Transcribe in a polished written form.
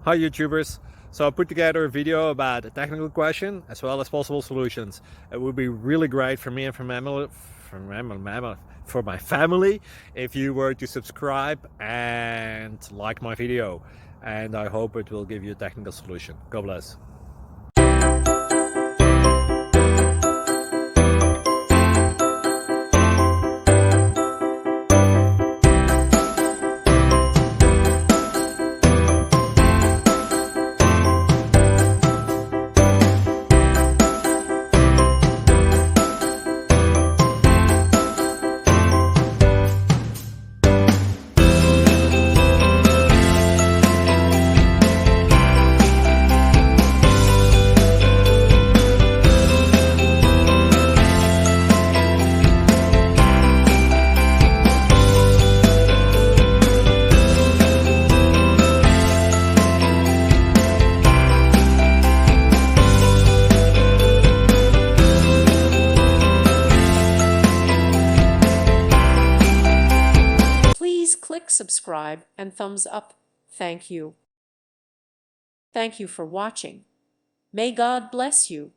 Hi YouTubers! So I put together a video about a technical question as well as possible solutions. It would be really great for me and for my family if you were to subscribe and like my video, and I hope it will give you a technical solution. God bless. Please click subscribe and thumbs up. Thank you. Thank you for watching. May God bless you.